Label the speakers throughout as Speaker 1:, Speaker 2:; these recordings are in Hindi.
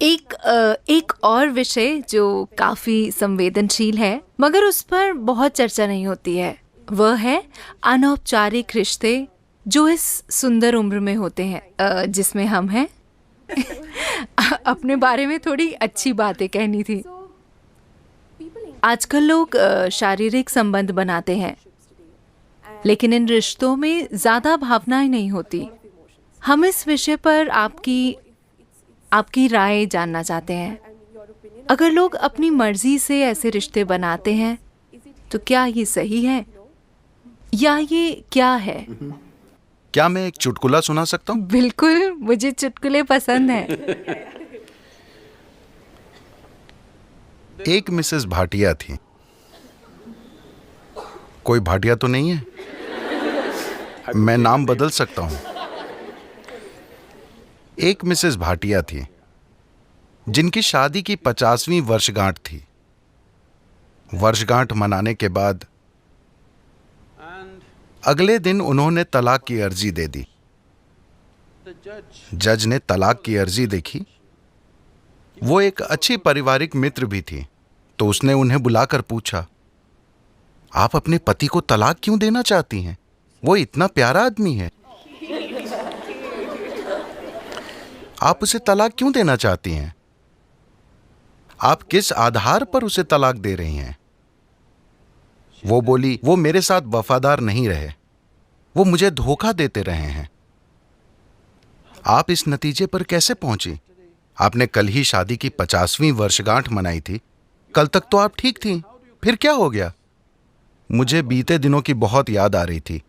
Speaker 1: एक और विषय जो काफी संवेदनशील है मगर उस पर बहुत चर्चा नहीं होती है, वह है अनौपचारिक रिश्ते जो इस सुंदर उम्र में होते हैं, जिसमें हम हैं। अपने बारे में थोड़ी अच्छी बातें कहनी थी। आजकल लोग शारीरिक संबंध बनाते हैं, लेकिन इन रिश्तों में ज्यादा भावनाएं नहीं होती। हम इस विषय पर आपकी राय जानना चाहते हैं। अगर लोग अपनी मर्जी से ऐसे रिश्ते बनाते हैं तो क्या ये सही है या ये क्या है?
Speaker 2: क्या मैं एक चुटकुला सुना सकता हूँ?
Speaker 1: बिल्कुल, मुझे चुटकुले पसंद हैं।
Speaker 2: एक मिसेस भाटिया थी। कोई भाटिया तो नहीं है? मैं नाम बदल सकता हूँ। एक मिसेस भाटिया थी जिनकी शादी की 50वीं वर्षगांठ थी। वर्षगांठ मनाने के बाद अगले दिन उन्होंने तलाक की अर्जी दे दी। जज ने तलाक की अर्जी देखी। वो एक अच्छी पारिवारिक मित्र भी थी, तो उसने उन्हें बुलाकर पूछा, आप अपने पति को तलाक क्यों देना चाहती हैं? वो इतना प्यारा आदमी है। आप उसे तलाक क्यों देना चाहती हैं? आप किस आधार पर उसे तलाक दे रही हैं? वो बोली, वो मेरे साथ वफादार नहीं रहे, वो मुझे धोखा देते रहे हैं। आप इस नतीजे पर कैसे पहुंची? आपने कल ही शादी की 50वीं वर्षगांठ मनाई थी। कल तक तो आप ठीक थी, फिर क्या हो गया? मुझे बीते दिनों की बहुत याद आ रही थी,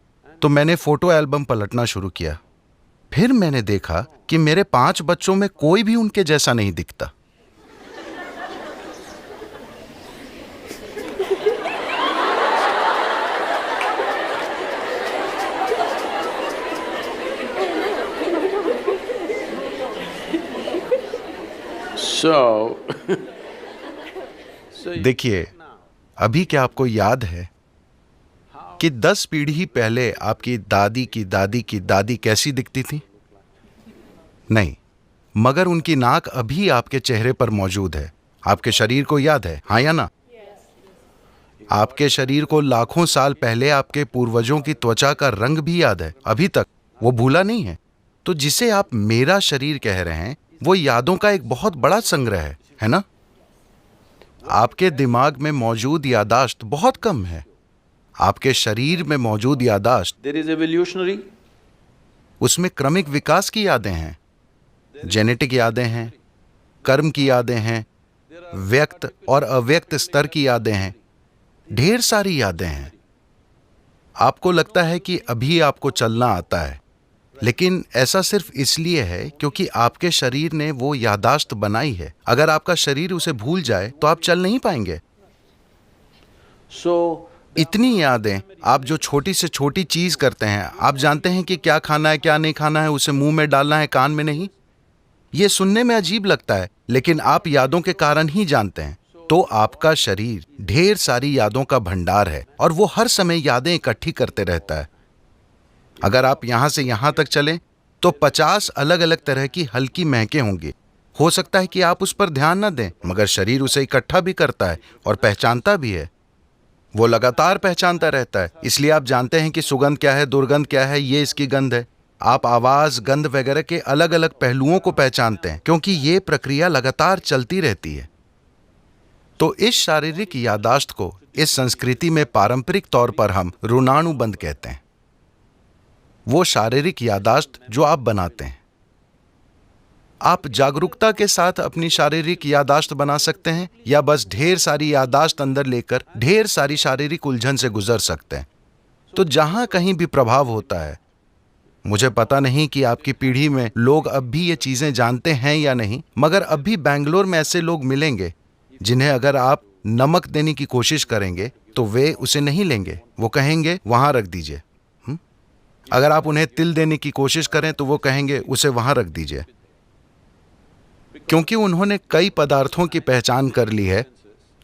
Speaker 2: तो मैंने फोटो एल्बम पलटना शुरू किया। फिर मैंने देखा कि मेरे 5 बच्चों में कोई भी उनके जैसा नहीं दिखता। देखिए, अभी क्या आपको याद है कि 10 पीढ़ी पहले आपकी दादी की दादी की दादी कैसी दिखती थी? नहीं, मगर उनकी नाक अभी आपके चेहरे पर मौजूद है। आपके शरीर को याद है, हाँ या ना? आपके शरीर को लाखों साल पहले आपके पूर्वजों की त्वचा का रंग भी याद है, अभी तक वो भूला नहीं है। तो जिसे आप मेरा शरीर कह रहे हैं, वो यादों का एक बहुत बड़ा संग्रह है ना? आपके दिमाग में मौजूद यादाश्त बहुत कम है। आपके शरीर में मौजूद यादाश्त,
Speaker 3: There is evolutionary.
Speaker 2: उसमें क्रमिक विकास की यादें हैं, जेनेटिक यादें हैं, कर्म की यादें हैं, व्यक्त और अव्यक्त स्तर की यादें हैं, ढेर सारी यादें हैं। आपको लगता है कि अभी आपको चलना आता है, लेकिन ऐसा सिर्फ इसलिए है क्योंकि आपके शरीर ने वो यादाश्त बनाई है। अगर आपका शरीर उसे भूल जाए तो आप चल नहीं पाएंगे।
Speaker 3: So
Speaker 2: इतनी यादें, आप जो छोटी से छोटी चीज करते हैं, आप जानते हैं कि क्या खाना है क्या नहीं खाना है, उसे मुंह में डालना है कान में नहीं। ये सुनने में अजीब लगता है, लेकिन आप यादों के कारण ही जानते हैं। तो आपका शरीर ढेर सारी यादों का भंडार है और वो हर समय यादें इकट्ठी करते रहता है। अगर आप यहां से यहां तक चलें तो 50 अलग अलग तरह की हल्की महकें होंगी। हो सकता है कि आप उस पर ध्यान न दें, मगर शरीर उसे इकट्ठा भी करता है और पहचानता भी है। वो लगातार पहचानता रहता है, इसलिए आप जानते हैं कि सुगंध क्या है, दुर्गंध क्या है, ये इसकी गंध है। आप आवाज, गंध वगैरह के अलग अलग पहलुओं को पहचानते हैं, क्योंकि ये प्रक्रिया लगातार चलती रहती है। तो इस शारीरिक यादाश्त को इस संस्कृति में पारंपरिक तौर पर हम ऋणानुबंध कहते हैं। वो शारीरिक यादाश्त जो आप बनाते हैं। आप जागरूकता के साथ अपनी शारीरिक यादाश्त बना सकते हैं या बस ढेर सारी यादाश्त अंदर लेकर ढेर सारी शारीरिक उलझन से गुजर सकते हैं। तो जहां कहीं भी प्रभाव होता है, मुझे पता नहीं कि आपकी पीढ़ी में लोग अब भी ये चीजें जानते हैं या नहीं, मगर अब भी बैंगलोर में ऐसे लोग मिलेंगे जिन्हें अगर आप नमक देने की कोशिश करेंगे तो वे उसे नहीं लेंगे। वो कहेंगे वहां रख दीजिए। अगर आप उन्हें तिल देने की कोशिश करें तो वो कहेंगे उसे वहां रख दीजिए, क्योंकि उन्होंने कई पदार्थों की पहचान कर ली है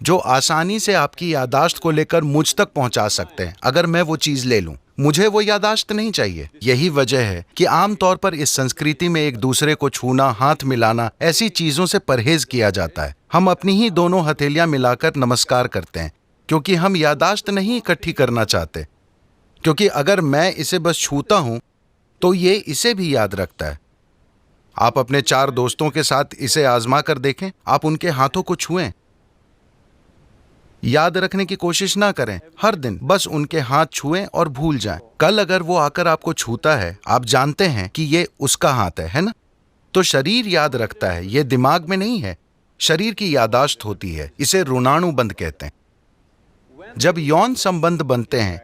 Speaker 2: जो आसानी से आपकी यादाश्त को लेकर मुझ तक पहुंचा सकते हैं। अगर मैं वो चीज ले लूं, मुझे वो यादाश्त नहीं चाहिए। यही वजह है कि आमतौर पर इस संस्कृति में एक दूसरे को छूना, हाथ मिलाना, ऐसी चीजों से परहेज किया जाता है। हम अपनी ही दोनों हथेलियां मिलाकर नमस्कार करते हैं क्योंकि हम यादाश्त नहीं इकट्ठी करना चाहते। क्योंकि अगर मैं इसे बस छूता हूं तो ये इसे भी याद रखता है। आप अपने 4 दोस्तों के साथ इसे आजमा कर देखें। आप उनके हाथों को छुएं, याद रखने की कोशिश ना करें। हर दिन बस उनके हाथ छुएं और भूल जाएं। कल अगर वो आकर आपको छूता है, आप जानते हैं कि ये उसका हाथ है ना? तो शरीर याद रखता है, ये दिमाग में नहीं है। शरीर की यादाश्त होती है, इसे ऋणानुबंध कहते हैं। जब यौन संबंध बनते हैं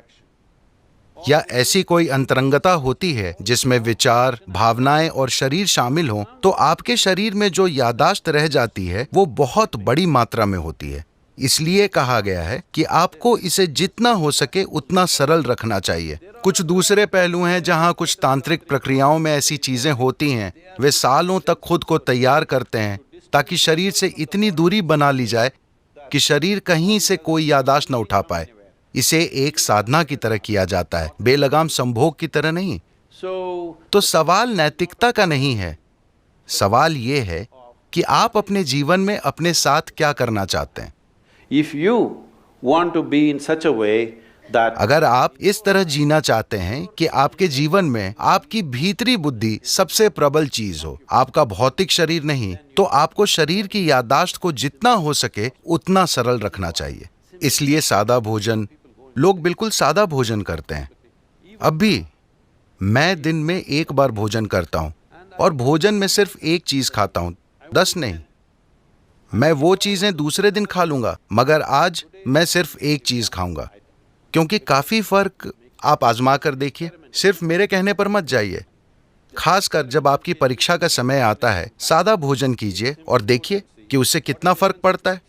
Speaker 2: या ऐसी कोई अंतरंगता होती है जिसमें विचार, भावनाएं और शरीर शामिल हों, तो आपके शरीर में जो यादाश्त रह जाती है वो बहुत बड़ी मात्रा में होती है। इसलिए कहा गया है कि आपको इसे जितना हो सके उतना सरल रखना चाहिए। कुछ दूसरे पहलू हैं जहां कुछ तांत्रिक प्रक्रियाओं में ऐसी चीजें होती हैं। वे सालों तक खुद को तैयार करते हैं ताकि शरीर से इतनी दूरी बना ली जाए कि शरीर कहीं से कोई यादाश्त न उठा पाए। इसे एक साधना की तरह किया जाता है, बेलगाम संभोग की तरह नहीं। तो सवाल नैतिकता का नहीं है। सवाल ये है कि आप अपने जीवन में अपने साथ क्या करना चाहते हैं।
Speaker 3: if you want to be in such a way that
Speaker 2: अगर आप इस तरह जीना चाहते हैं कि आपके जीवन में आपकी भीतरी बुद्धि सबसे प्रबल चीज हो, आपका भौतिक शरीर नहीं, तो आपको शरीर की यादाश्त को जितना हो सके उतना सरल रखना चाहिए। इसलिए सादा भोजन, लोग बिल्कुल सादा भोजन करते हैं। अब भी मैं दिन में 1 बार भोजन करता हूं और भोजन में सिर्फ एक चीज खाता हूं, 10 नहीं। मैं वो चीजें दूसरे दिन खा लूंगा, मगर आज मैं सिर्फ एक चीज खाऊंगा। क्योंकि काफी फर्क आप आजमा कर देखिए, सिर्फ मेरे कहने पर मत जाइए। खासकर जब आपकी परीक्षा का समय आता है, सादा भोजन कीजिए और देखिए कि उससे कितना फर्क पड़ता है।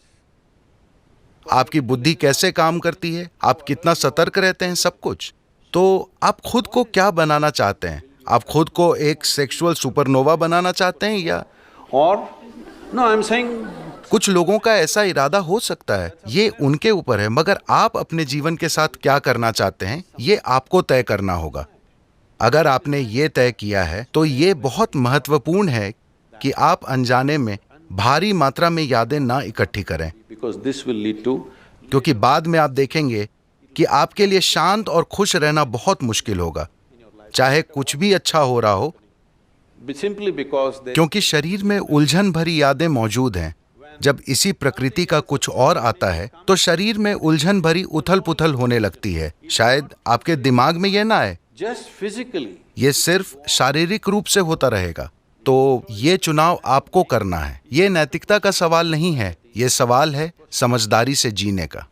Speaker 2: आपकी बुद्धि कैसे काम करती है, आप कितना सतर्क रहते हैं, सब कुछ। तो आप खुद को क्या बनाना चाहते हैं? आप खुद को एक सेक्सुअल सुपरनोवा बनाना चाहते हैं या
Speaker 3: or no I'm saying
Speaker 2: कुछ लोगों का ऐसा इरादा हो सकता है, ये उनके ऊपर है। मगर आप अपने जीवन के साथ क्या करना चाहते हैं, ये आपको तय करना होगा। अगर आपने ये तय किया है तो ये बहुत महत्वपूर्ण है कि आप अनजाने में भारी मात्रा में यादें ना इकट्ठी करें,
Speaker 3: because this will lead to
Speaker 2: क्योंकि बाद में आप देखेंगे कि आपके लिए शांत और खुश रहना बहुत मुश्किल होगा, चाहे कुछ भी अच्छा हो रहा हो,
Speaker 3: simply because they
Speaker 2: क्योंकि शरीर में उलझन भरी यादें मौजूद हैं। जब इसी प्रकृति का कुछ और आता है तो शरीर में उलझन भरी उथल पुथल होने लगती है। शायद आपके दिमाग में यह ना आए,
Speaker 3: just physically
Speaker 2: ये सिर्फ शारीरिक रूप से होता रहेगा। तो ये चुनाव आपको करना है। ये नैतिकता का सवाल नहीं है, ये सवाल है समझदारी से जीने का।